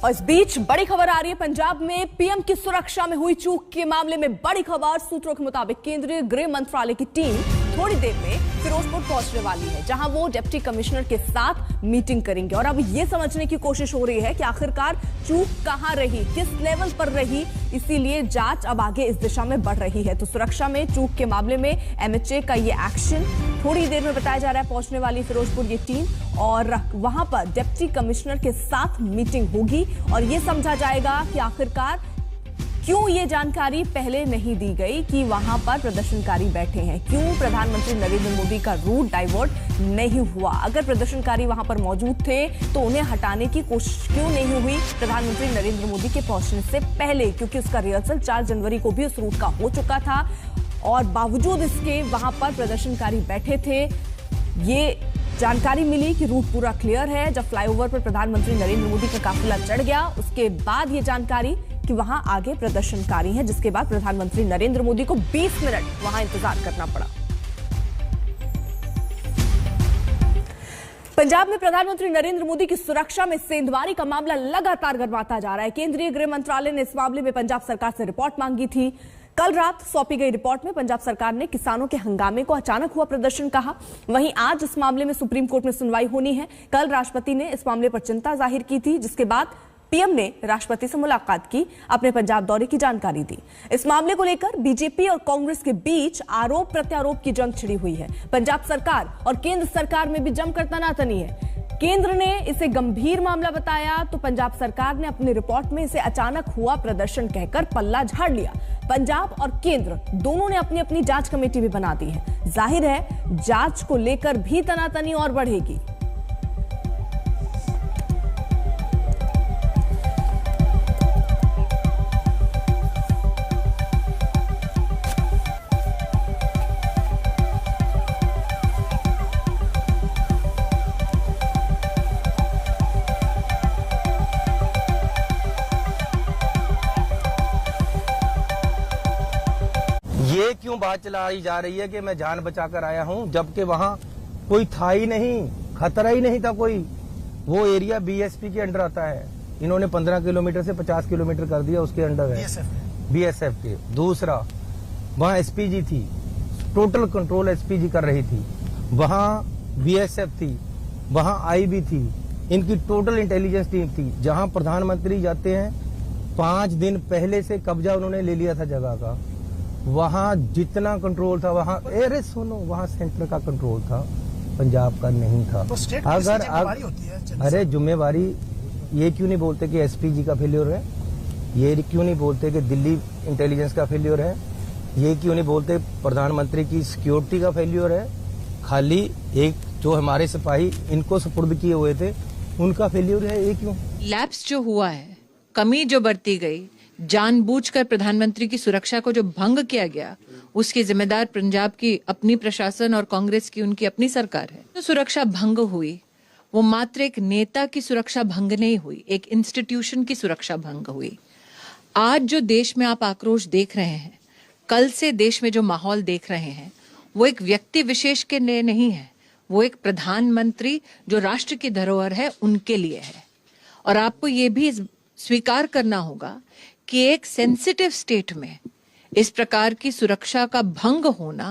और इस बीच बड़ी खबर आ रही है, पंजाब में पीएम की सुरक्षा में हुई चूक के मामले में बड़ी खबर। सूत्रों के मुताबिक केंद्रीय गृह मंत्रालय की टीम थोड़ी देर में फिरोजपुर पहुंचने वाली है, जहां वो डिप्टी कमिश्नर के साथ मीटिंग करेंगे। और अब ये समझने की कोशिश हो रही है कि आखिरकार चूक कहां रही, किस लेवल पर रही, इसीलिए जांच अब आगे इस दिशा में बढ़ रही है। तो सुरक्षा में चूक के मामले में एमएचए का ये एक्शन थोड़ी देर में बताया जा रहा है, पहुंचने वाली फिरोजपुर ये टीम और वहां पर डिप्टी कमिश्नर के साथ मीटिंग होगी और ये समझा जाएगा कि आखिरकार क्यों ये जानकारी पहले नहीं दी गई कि वहां पर प्रदर्शनकारी बैठे हैं, क्यों प्रधानमंत्री नरेंद्र मोदी का रूट डाइवर्ट नहीं हुआ। अगर प्रदर्शनकारी वहां पर मौजूद थे तो उन्हें हटाने की कोशिश क्यों नहीं हुई प्रधानमंत्री नरेंद्र मोदी के पहुंचने से पहले, क्योंकि उसका रिहर्सल 4 जनवरी को भी उस रूट का हो चुका था और बावजूद इसके वहां पर प्रदर्शनकारी बैठे थे। ये जानकारी मिली कि रूट पूरा क्लियर है। जब फ्लाईओवर पर प्रधानमंत्री नरेंद्र मोदी का काफिला चढ़ गया, उसके बाद ये जानकारी कि वहां आगे प्रदर्शनकारी हैं, जिसके बाद प्रधानमंत्री नरेंद्र मोदी को 20 मिनट वहां इंतजार करना पड़ा। पंजाब में प्रधानमंत्री नरेंद्र मोदी की सुरक्षा में सेंधमारी का मामला लगातार गर्माता जा रहा है। केंद्रीय गृह मंत्रालय ने इस मामले में पंजाब सरकार से रिपोर्ट मांगी थी। कल रात सौंपी गई रिपोर्ट में पंजाब सरकार ने किसानों के हंगामे को अचानक हुआ प्रदर्शन कहा। वहीं आज इस मामले में सुप्रीम कोर्ट में सुनवाई होनी है। कल राष्ट्रपति ने इस मामले पर चिंता जाहिर की थी, जिसके बाद पीएम ने राष्ट्रपति से मुलाकात की, अपने पंजाब दौरे की जानकारी दी। इस मामले को लेकर बीजेपी और कांग्रेस के बीच आरोप प्रत्यारोप की जंग छिड़ी हुई है। पंजाब सरकार और केंद्र सरकार में भी जमकर तनातनी है। केंद्र ने इसे गंभीर मामला बताया तो पंजाब सरकार ने अपनी रिपोर्ट में इसे अचानक हुआ प्रदर्शन कहकर पल्ला झाड़ लिया। पंजाब और केंद्र दोनों ने अपनी अपनी जांच कमेटी भी बना दी है। जाहिर है जांच को लेकर भी तनातनी और बढ़ेगी। ये क्यों बात चलाई जा रही है कि मैं जान बचाकर आया हूं, जबकि वहां कोई था ही नहीं, खतरा ही नहीं था कोई। वो एरिया बीएसपी के अंडर आता है। इन्होंने 15 किलोमीटर से 50 किलोमीटर कर दिया, उसके अंडर है बीएसएफ के। दूसरा, वहां एसपीजी थी, टोटल कंट्रोल एसपीजी कर रही थी। वहां बीएसएफ थी, वहां आईबी थी, इनकी टोटल इंटेलिजेंस टीम थी। जहां प्रधानमंत्री जाते हैं 5 दिन पहले से कब्जा उन्होंने ले लिया था जगह का। वहां जितना कंट्रोल था वहां, अरे सुनो, वहां सेंटर का कंट्रोल था, पंजाब का नहीं था। तो अगर होती है, अरे जिम्मेवारी ये क्यों नहीं बोलते कि एसपीजी का फेल्योर है, ये क्यों नहीं बोलते कि दिल्ली इंटेलिजेंस का फेल्योर है, ये क्यों नहीं बोलते प्रधानमंत्री की सिक्योरिटी का फेल्योर है। खाली एक जो हमारे सिपाही इनको सुपुर्द किए हुए थे उनका फेल्योर है, ये क्यों? लैप्स जो हुआ है, कमी जो बरती गई, जानबूझकर प्रधानमंत्री की सुरक्षा को जो भंग किया गया, उसकी जिम्मेदार पंजाब की अपनी प्रशासन और कांग्रेस की उनकी अपनी सरकार है। तो सुरक्षा भंग हुई, वो मात्र एक नेता की सुरक्षा भंग नहीं हुई, एक इंस्टीट्यूशन की सुरक्षा भंग हुई। आज जो देश में आप आक्रोश देख रहे हैं, कल से देश में जो माहौल देख रहे हैं, वो एक व्यक्ति विशेष के लिए नहीं है, वो एक प्रधानमंत्री जो राष्ट्र की धरोहर है उनके लिए है। और आपको ये भी स्वीकार करना होगा कि एक सेंसिटिव स्टेट में इस प्रकार की सुरक्षा का भंग होना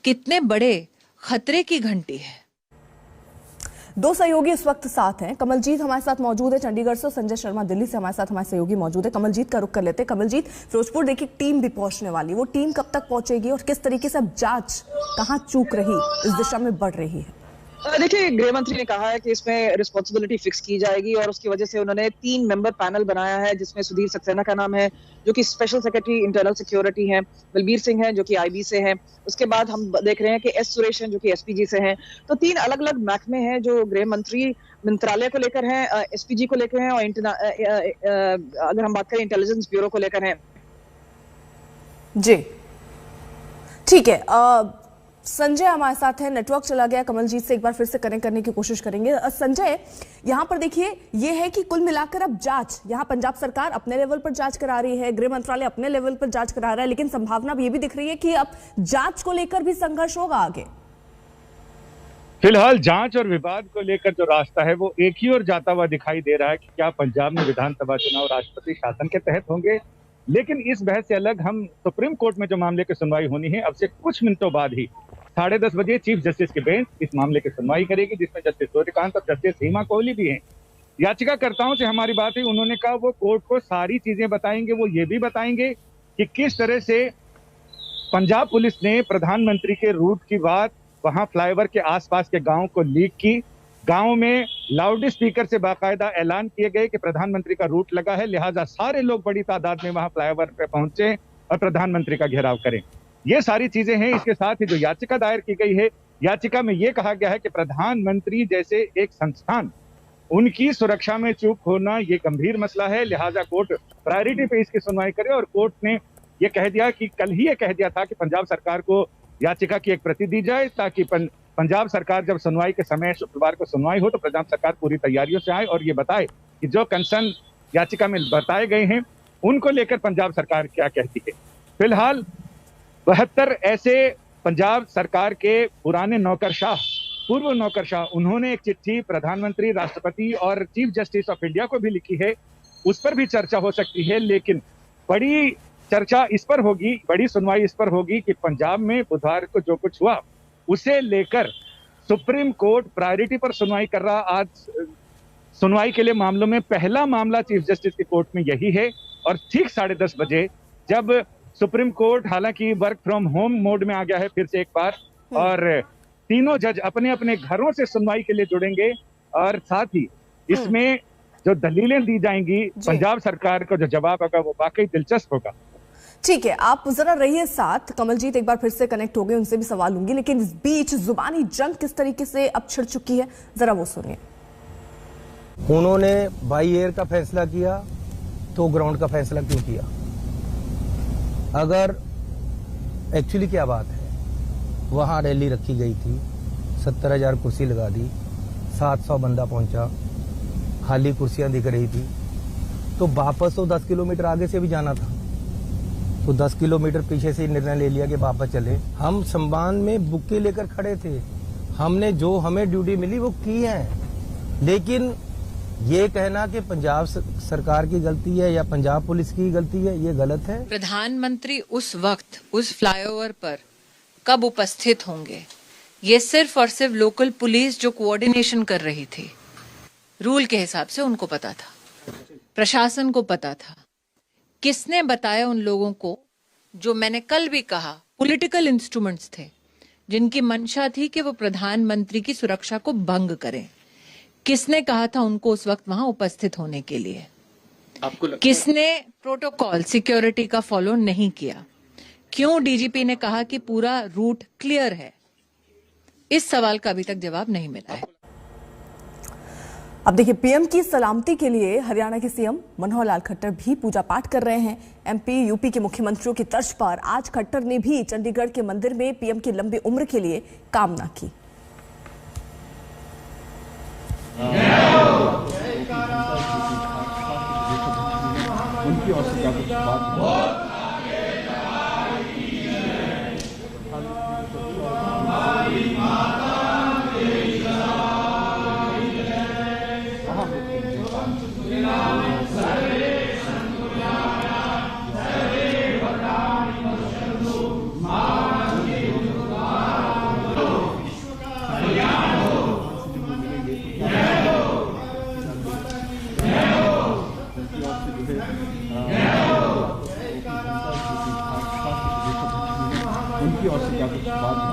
कितने बड़े खतरे की घंटी है। 2 सहयोगी इस वक्त साथ हैं। कमलजीत हमारे साथ मौजूद है चंडीगढ़ से, संजय शर्मा दिल्ली से हमारे साथ हमारे सहयोगी मौजूद है। कमलजीत का रुख कर लेते हैं। कमलजीत, फिरोजपुर देखिए टीम भी पहुंचने वाली, वो टीम कब तक पहुंचेगी और किस तरीके से अब जांच कहां चूक रही इस दिशा में बढ़ रही है? देखिए, गृह मंत्री ने कहा है कि इसमें रिस्पॉन्सिबिलिटी फिक्स की जाएगी और उसकी वजह से उन्होंने 3 मेंबर पैनल बनाया है, जिसमें सुधीर सक्सेना का नाम है जो कि स्पेशल सेक्रेटरी इंटरनल सिक्योरिटी हैं, बलबीर सिंह है जो कि आईबी से हैं, उसके बाद हम देख रहे हैं कि एस सुरेश हैं जो कि एसपीजी से हैं। तो 3 अलग अलग महकमे हैं जो गृह मंत्री मंत्रालय को लेकर हैं, एसपीजी को लेकर हैं और अगर हम बात करें इंटेलिजेंस ब्यूरो को लेकर हैं। जी ठीक है। संजय हमारे साथ है, नेटवर्क चला गया, कमलजीत से एक बार फिर से कनेक्ट करने की कोशिश करेंगे। संजय, यहां पर देखिए ये है कि कुल मिलाकर अब जांच, यहां पंजाब सरकार अपने लेवल पर जांच करा रही है, गृह मंत्रालय अपने लेवल पर जांच करा रहा है, लेकिन संभावना ये भी दिख रही है कि अब जांच को लेकर भी संघर्ष होगा आगे। फिलहाल जांच और विवाद को लेकर जो रास्ता है वो एक ही ओर जाता हुआ दिखाई दे रहा है कि क्या पंजाब में विधानसभा चुनाव राष्ट्रपति शासन के तहत होंगे। लेकिन इस बहस से अलग हम सुप्रीम कोर्ट में जो मामले की सुनवाई होनी है अब से कुछ मिनटों बाद ही 10:30 बजे चीफ जस्टिस की बेंच इस मामले की सुनवाई करेगी, जिसमें जस्टिस सूर्यकांत और जस्टिस सीमा कोहली भी हैं। याचिकाकर्ताओं से हमारी बात हुई, उन्होंने कहा वो कोर्ट को सारी चीजें बताएंगे। वो ये भी बताएंगे कि किस तरह से पंजाब पुलिस ने प्रधानमंत्री के रूट की बात वहां फ्लाईओवर के आसपास के गांव को लीक की। गांव में लाउड स्पीकर से बाकायदा ऐलान किए गए कि प्रधानमंत्री का रूट लगा है, लिहाजा सारे लोग बड़ी तादाद में वहां फ्लाईओवर पे पहुंचे और प्रधानमंत्री का घेराव करें। ये सारी चीजें हैं। इसके साथ ही जो याचिका दायर की गई है, याचिका में यह कहा गया है कि प्रधानमंत्री जैसे एक संस्थान, उनकी सुरक्षा में चूक होना ये गंभीर मसला है, लिहाजा कोर्ट प्रायोरिटी पे इसकी सुनवाई करे। और कोर्ट ने यह कह दिया कि कल ही ये कह दिया था कि पंजाब सरकार को याचिका की एक प्रति दी जाए, ताकि पंजाब सरकार जब सुनवाई के समय शुक्रवार को सुनवाई हो तो पंजाब सरकार पूरी तैयारियों से आए और ये बताए कि जो कंसर्न याचिका में बताए गए हैं उनको लेकर पंजाब सरकार क्या कहती है। फिलहाल 72 ऐसे पंजाब सरकार के पुराने नौकरशाह, पूर्व नौकरशाह, उन्होंने एक चिट्ठी प्रधानमंत्री, राष्ट्रपति और चीफ जस्टिस ऑफ इंडिया को भी लिखी है। उस पर भी चर्चा हो सकती है, लेकिन बड़ी चर्चा इस पर होगी, बड़ी सुनवाई इस पर होगी कि पंजाब में बुधवार को जो कुछ हुआ उसे लेकर सुप्रीम कोर्ट प्रायोरिटी पर सुनवाई कर रहा। आज सुनवाई के लिए मामलों में पहला मामला चीफ जस्टिस की कोर्ट में यही है। और ठीक 10:30 बजे जब सुप्रीम कोर्ट हालांकि वर्क फ्रॉम होम मोड में आ गया है फिर से एक बार, और तीनों जज अपने अपने घरों से सुनवाई के लिए जुड़ेंगे और साथ ही इसमें जो दलीलें दी जाएंगी पंजाब सरकार का जो जवाब होगा वो वाकई दिलचस्प होगा। ठीक है, आप जरा रहिए साथ। कमलजीत एक बार फिर से कनेक्ट हो गए, उनसे भी सवाल लूंगी, लेकिन इस बीच जुबानी जंग किस तरीके से अब छिड़ चुकी है, जरा वो सुनिए। उन्होंने बाई एयर का फैसला किया तो ग्राउंड का फैसला क्यों किया? अगर एक्चुअली क्या बात है, वहां रैली रखी गई थी, 70,000 कुर्सी लगा दी, 700 बंदा पहुंचा, खाली कुर्सियां दिख रही थी, तो वापस तो 10 किलोमीटर आगे से भी जाना था, तो 10 किलोमीटर पीछे से निर्णय ले लिया कि वापस चले। हम सम्मान में बुक्के लेकर खड़े थे, हमने जो हमें ड्यूटी मिली वो की है, लेकिन ये कहना कि पंजाब सरकार की गलती है या पंजाब पुलिस की गलती है, ये गलत है। प्रधानमंत्री उस वक्त उस फ्लाईओवर पर कब उपस्थित होंगे, ये सिर्फ और सिर्फ लोकल पुलिस जो कोऑर्डिनेशन कर रही थी, रूल के हिसाब से उनको पता था, प्रशासन को पता था। किसने बताया उन लोगों को? जो मैंने कल भी कहा, पॉलिटिकल इंस्ट्रूमेंट्स थे जिनकी मंशा थी कि वो प्रधानमंत्री की सुरक्षा को भंग करें। किसने कहा था उनको उस वक्त वहां उपस्थित होने के लिए? किसने प्रोटोकॉल सिक्योरिटी का फॉलो नहीं किया? क्यों डीजीपी ने कहा कि पूरा रूट क्लियर है? इस सवाल का अभी तक जवाब नहीं मिला है। अब देखिए, पीएम की सलामती के लिए हरियाणा के सीएम मनोहर लाल खट्टर भी पूजा पाठ कर रहे हैं। एमपी यूपी के मुख्यमंत्रियों की तर्ज पर आज खट्टर ने भी चंडीगढ़ के मंदिर में पीएम की लंबी उम्र के लिए कामना की। उनकी ओर से क्या कुछ बात उनकी ओर से क्या कुछ बात।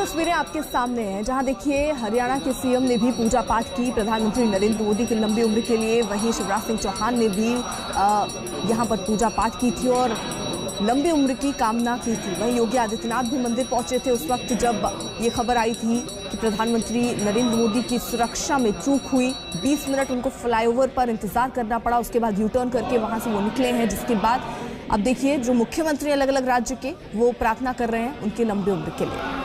तस्वीरें आपके सामने हैं, जहां देखिए हरियाणा के सीएम ने भी पूजा पाठ की प्रधानमंत्री नरेंद्र मोदी की लंबी उम्र के लिए। वहीं शिवराज सिंह चौहान ने भी यहां पर पूजा पाठ की थी और लंबी उम्र की कामना की थी। वहीं योगी आदित्यनाथ भी मंदिर पहुंचे थे उस वक्त जब ये खबर आई थी कि प्रधानमंत्री नरेंद्र मोदी की सुरक्षा में चूक हुई। 20 मिनट उनको फ्लाईओवर पर इंतजार करना पड़ा, उसके बाद यू टर्न करके वहां से वो निकले हैं, जिसके बाद अब देखिए जो मुख्यमंत्री अलग अलग राज्य के वो प्रार्थना कर रहे हैं उनकी लंबी उम्र के लिए।